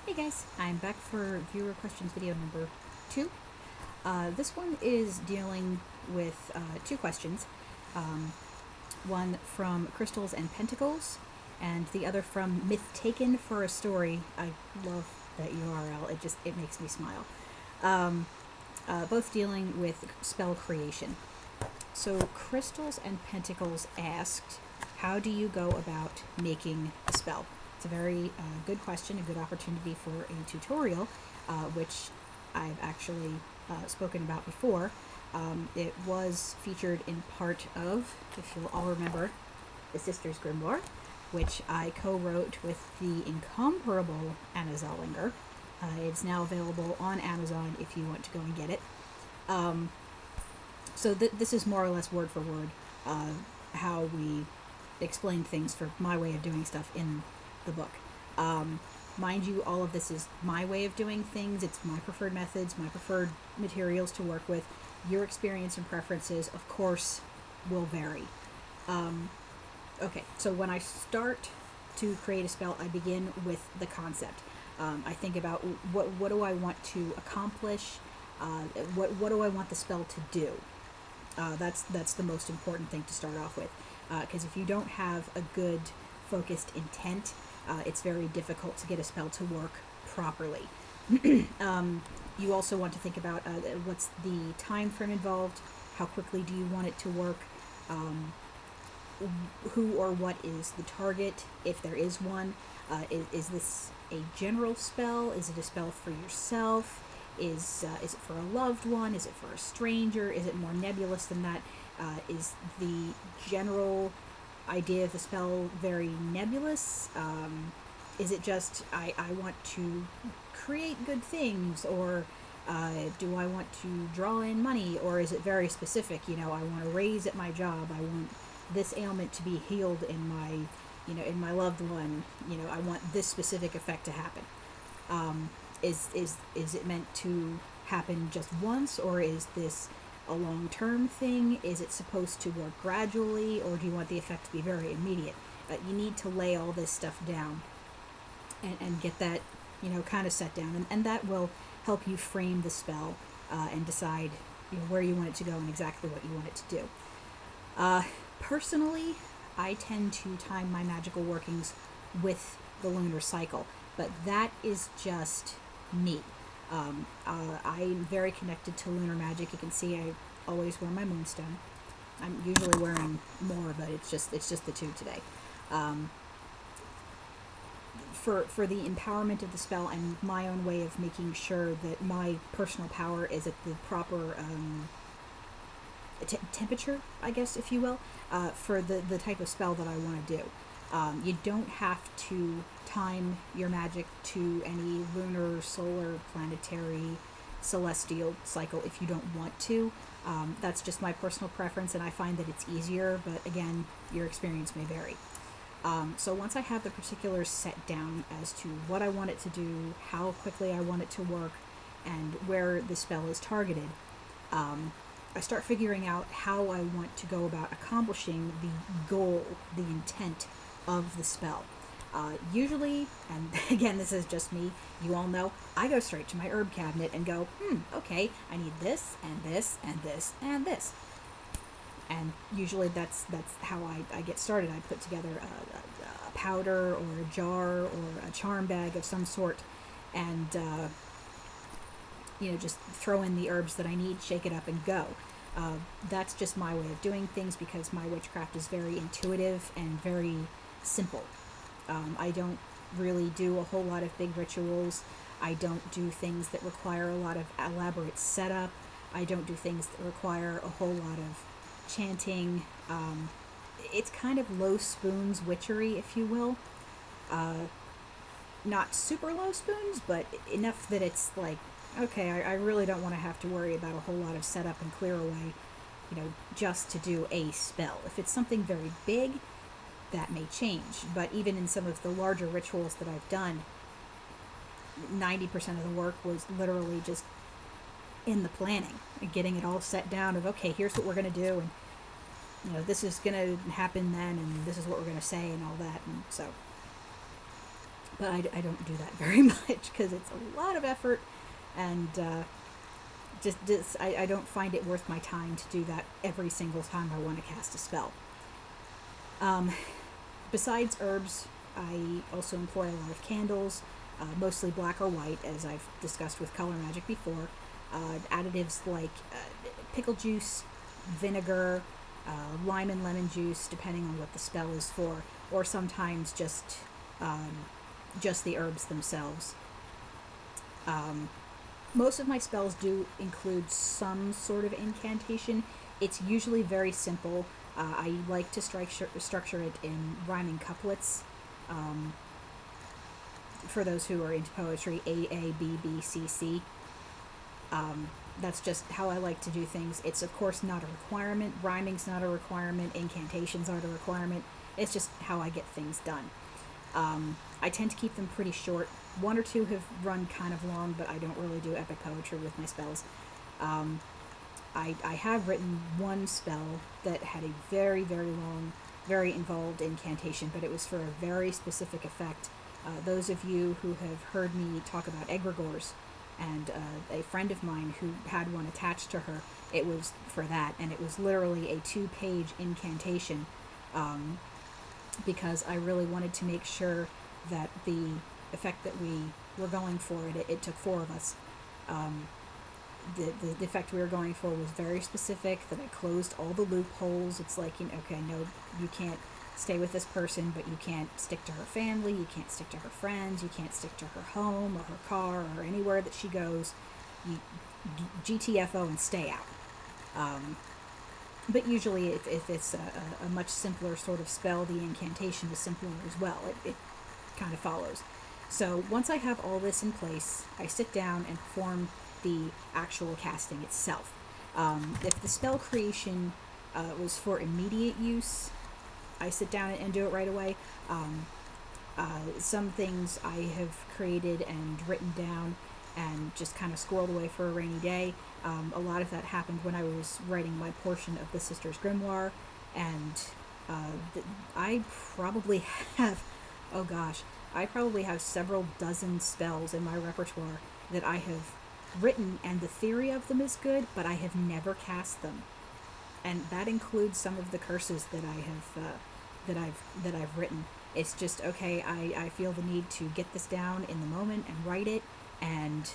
Hey guys, I'm back for viewer questions video number 2. This one is dealing with two questions. One from Crystals and Pentacles, and the other from MythTakenForAStory. I love that URL. It makes me smile. Both dealing with spell creation. So Crystals and Pentacles asked, how do you go about making a spell? It's a very good question, a good opportunity for a tutorial, which I've actually spoken about before. It was featured in part of, if you'll all remember, the Sisters Grimoire, which I co-wrote with the incomparable Anna Zollinger. It's now available on Amazon if you want to go and get it. So this is more or less word for word how we explain things for my way of doing stuff in the book. Mind you, all of this is my way of doing things. It's my preferred methods, my preferred materials to work with. Your experience and preferences, of course, will vary. Okay, so when I start to create a spell, I begin with the concept. I think about what do I want to accomplish, what do I want the spell to do. That's the most important thing to start off with, because if you don't have a good focused intent, it's very difficult to get a spell to work properly. You also want to think about what's the time frame involved, how quickly do you want it to work, who or what is the target, if there is one. Is this a general spell? Is it a spell for yourself? Is it for a loved one? Is it for a stranger? Is it more nebulous than that? Is the general idea of the spell very nebulous? Is it just I want to create good things, or do I want to draw in money, or is it very specific? I want to raise at my job. I want this ailment to be healed in my in my loved one. I want this specific effect to happen. Is it meant to happen just once, or is this a long-term thing? Is it supposed to work gradually, or do you want the effect to be very immediate? You need to lay all this stuff down and get that kind of set down, and that will help you frame the spell and decide where you want it to go and exactly what you want it to do. Personally, I tend to time my magical workings with the lunar cycle, but that is just me. I'm very connected to lunar magic. You can see I always wear my moonstone. I'm usually wearing more, but it's just the two today. For the empowerment of the spell and my own way of making sure that my personal power is at the proper temperature, I guess, if you will, for the type of spell that I want to do. You don't have to time your magic to any lunar, solar, planetary, celestial cycle if you don't want to. That's just my personal preference, and I find that it's easier, but again, your experience may vary. So once I have the particulars set down as to what I want it to do, how quickly I want it to work, and where the spell is targeted, I start figuring out how I want to go about accomplishing the goal, the intent of the spell. Usually, and again, this is just me, you all know, I go straight to my herb cabinet and go, okay, I need this, and this, and this, and this. And usually that's how I get started. I put together a powder or a jar or a charm bag of some sort, and just throw in the herbs that I need, shake it up, and go. That's just my way of doing things, because my witchcraft is very intuitive and very simple. I don't really do a whole lot of big rituals. I don't do things that require a lot of elaborate setup. I don't do things that require a whole lot of chanting. It's kind of low spoons witchery, if you will. Not super low spoons, but enough that it's like, okay, I really don't want to have to worry about a whole lot of setup and clear away, just to do a spell. If it's something very big, that may change. But even in some of the larger rituals that I've done, 90% of the work was literally just in the planning and getting it all set down of, okay, here's what we're going to do, and this is going to happen then, and this is what we're going to say, and all that. And so but I don't do that very much because it's a lot of effort, and I don't find it worth my time to do that every single time I want to cast a spell. Besides herbs, I also employ a lot of candles, mostly black or white, as I've discussed with color magic before. Additives like pickle juice, vinegar, lime and lemon juice, depending on what the spell is for, or sometimes just the herbs themselves. Most of my spells do include some sort of incantation. It's usually very simple. I like to structure it in rhyming couplets. For those who are into poetry, A, A, B, B, C, C. That's just how I like to do things. It's, of course, not a requirement. Rhyming's not a requirement. Incantations aren't a requirement. It's just how I get things done. I tend to keep them pretty short. One or two have run kind of long, but I don't really do epic poetry with my spells. I have written one spell that had a very, very long, very involved incantation, but it was for a very specific effect. Those of you who have heard me talk about egregores, and a friend of mine who had one attached to her, it was for that, and it was literally a 2-page incantation, because I really wanted to make sure that the effect that we were going for, it took 4 of us, the effect we were going for was very specific, that I closed all the loopholes. It's like, okay, no, you can't stay with this person, but you can't stick to her family, you can't stick to her friends, you can't stick to her home or her car or anywhere that she goes. You GTFO and stay out. But usually if it's a much simpler sort of spell, the incantation is simpler as well. It kind of follows. So once I have all this in place, I sit down and perform the actual casting itself. If the spell creation was for immediate use, I sit down and do it right away. Some things I have created and written down and just kind of squirreled away for a rainy day. A lot of that happened when I was writing my portion of the Sisters' Grimoire, and I probably have, I probably have several dozen spells in my repertoire that I have written, and the theory of them is good, but I have never cast them. And that includes some of the curses that I have that I've written. It's just, okay, I feel the need to get this down in the moment and write it, and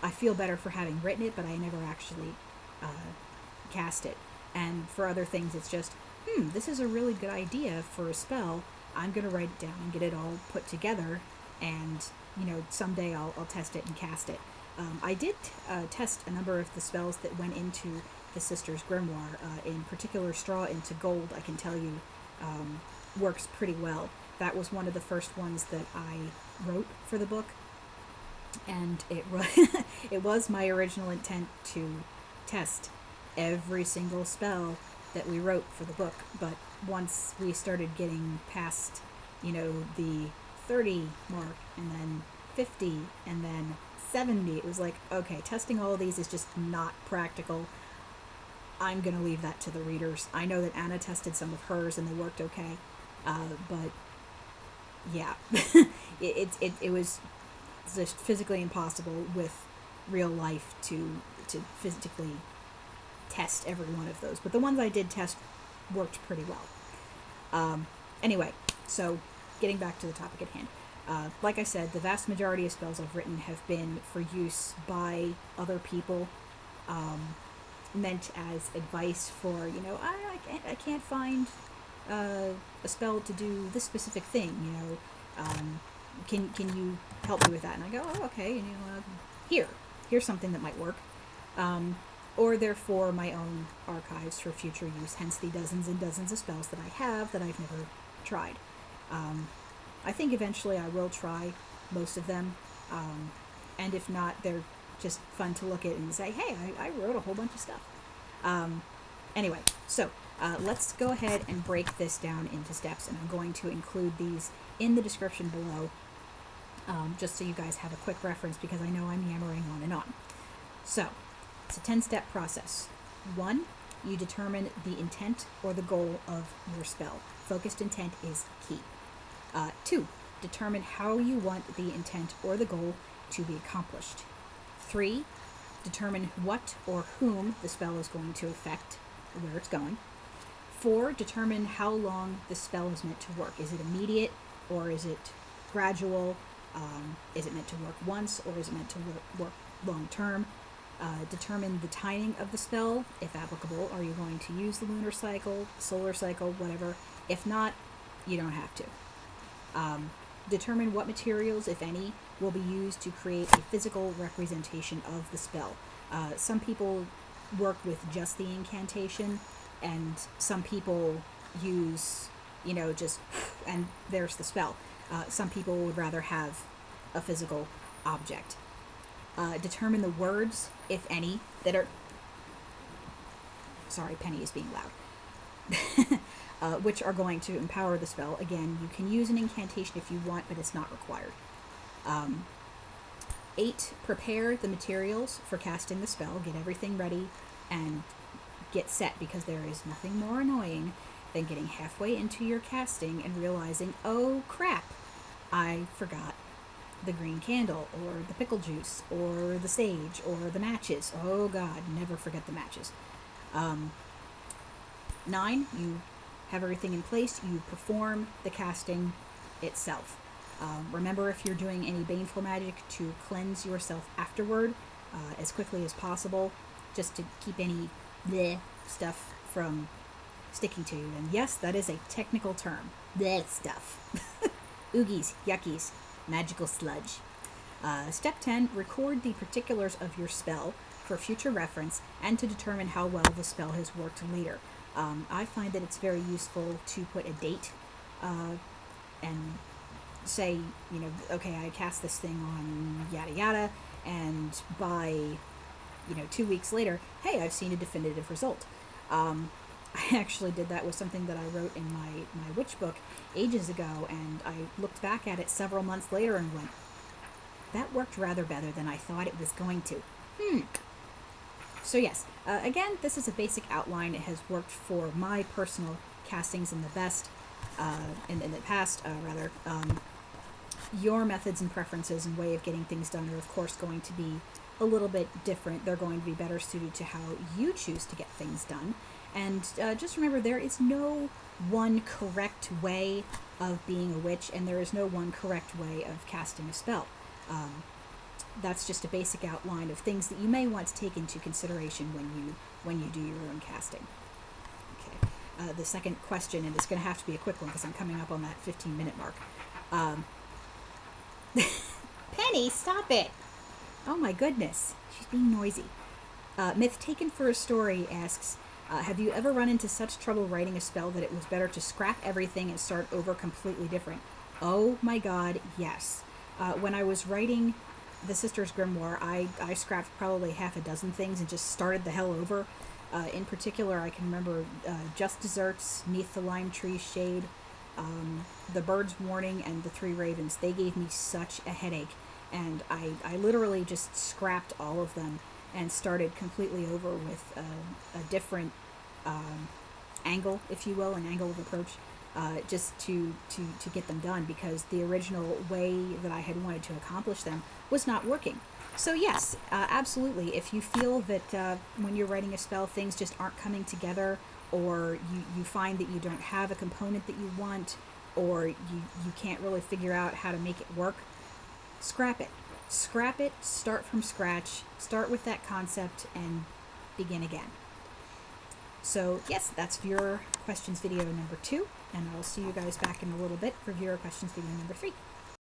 I feel better for having written it, but I never actually cast it. And for other things, it's just, this is a really good idea for a spell. I'm going to write it down and get it all put together, and someday I'll test it and cast it. I did test a number of the spells that went into the Sisters' Grimoire. In particular, Straw into Gold, I can tell you, works pretty well. That was one of the first ones that I wrote for the book, and it was my original intent to test every single spell that we wrote for the book. But once we started getting past, the 30 mark, and then 50, and then 70, it was like, okay, testing all of these is just not practical. I'm going to leave that to the readers. I know that Anna tested some of hers and they worked okay, but yeah, it was just physically impossible with real life to physically test every one of those. But the ones I did test worked pretty well. Anyway, so getting back to the topic at hand. Like I said, the vast majority of spells I've written have been for use by other people, meant as advice for, I can't find a spell to do this specific thing, can you help me with that? And I go, oh, okay, here's something that might work. Or they're for my own archives for future use, hence the dozens and dozens of spells that I have that I've never tried. I think eventually I will try most of them, and if not, they're just fun to look at and say, hey, I wrote a whole bunch of stuff. Anyway, so let's go ahead and break this down into steps, and I'm going to include these in the description below, just so you guys have a quick reference, because I know I'm yammering on and on. So, it's a 10-step process. 1, you determine the intent or the goal of your spell. Focused intent is key. 2, determine how you want the intent or the goal to be accomplished. 3, determine what or whom the spell is going to affect, where it's going. 4, determine how long the spell is meant to work. Is it immediate or is it gradual? Is it meant to work once or is it meant to work long term? Determine the timing of the spell, if applicable. Are you going to use the lunar cycle, solar cycle, whatever? If not, you don't have to. Determine what materials, if any, will be used to create a physical representation of the spell. Some people work with just the incantation, and some people use, just, and there's the spell. Some people would rather have a physical object. Determine the words, if any, that are... Sorry, Penny is being loud. Which are going to empower the spell. Again, you can use an incantation if you want, but it's not required. 8, prepare the materials for casting the spell. Get everything ready and get set, because there is nothing more annoying than getting halfway into your casting and realizing, oh crap, I forgot the green candle, or the pickle juice, or the sage, or the matches. Oh god, never forget the matches. 9, you have everything in place, you perform the casting itself. Remember, if you're doing any baneful magic, to cleanse yourself afterward as quickly as possible, just to keep any bleh stuff from sticking to you. And yes, that is a technical term. Bleh stuff. Oogies, yuckies, magical sludge. Step 10, record the particulars of your spell for future reference and to determine how well the spell has worked later. I find that it's very useful to put a date and say, okay, I cast this thing on yada yada, and by, 2 weeks later, hey, I've seen a definitive result. I actually did that with something that I wrote in my witch book ages ago, and I looked back at it several months later and went, that worked rather better than I thought it was going to. So yes, again, this is a basic outline. It has worked for my personal castings in the past. Your methods and preferences and way of getting things done are, of course, going to be a little bit different. They're going to be better suited to how you choose to get things done. And just remember, there is no one correct way of being a witch, and there is no one correct way of casting a spell. That's just a basic outline of things that you may want to take into consideration when you do your own casting. Okay. The second question, and it's going to have to be a quick one because I'm coming up on that 15-minute mark. Penny, stop it! Oh my goodness, she's being noisy. MythTakenForAStory asks, have you ever run into such trouble writing a spell that it was better to scrap everything and start over completely different? Oh my god, yes. When I was writing the Sisters Grimoire, I scrapped probably half a dozen things and just started the hell over. In particular, I can remember Just Desserts, Neath the Lime Tree's Shade, The Bird's Warning, and The Three Ravens. They gave me such a headache, and I literally just scrapped all of them and started completely over with a different angle, if you will, an angle of approach, just to get them done, because the original way that I had wanted to accomplish them was not working. So yes, absolutely, if you feel that when you're writing a spell things just aren't coming together, or you find that you don't have a component that you want, or you can't really figure out how to make it work, scrap it. Scrap it, start from scratch, start with that concept, and begin again. So yes, that's viewer questions video number 2, and I'll see you guys back in a little bit for viewer questions video number 3.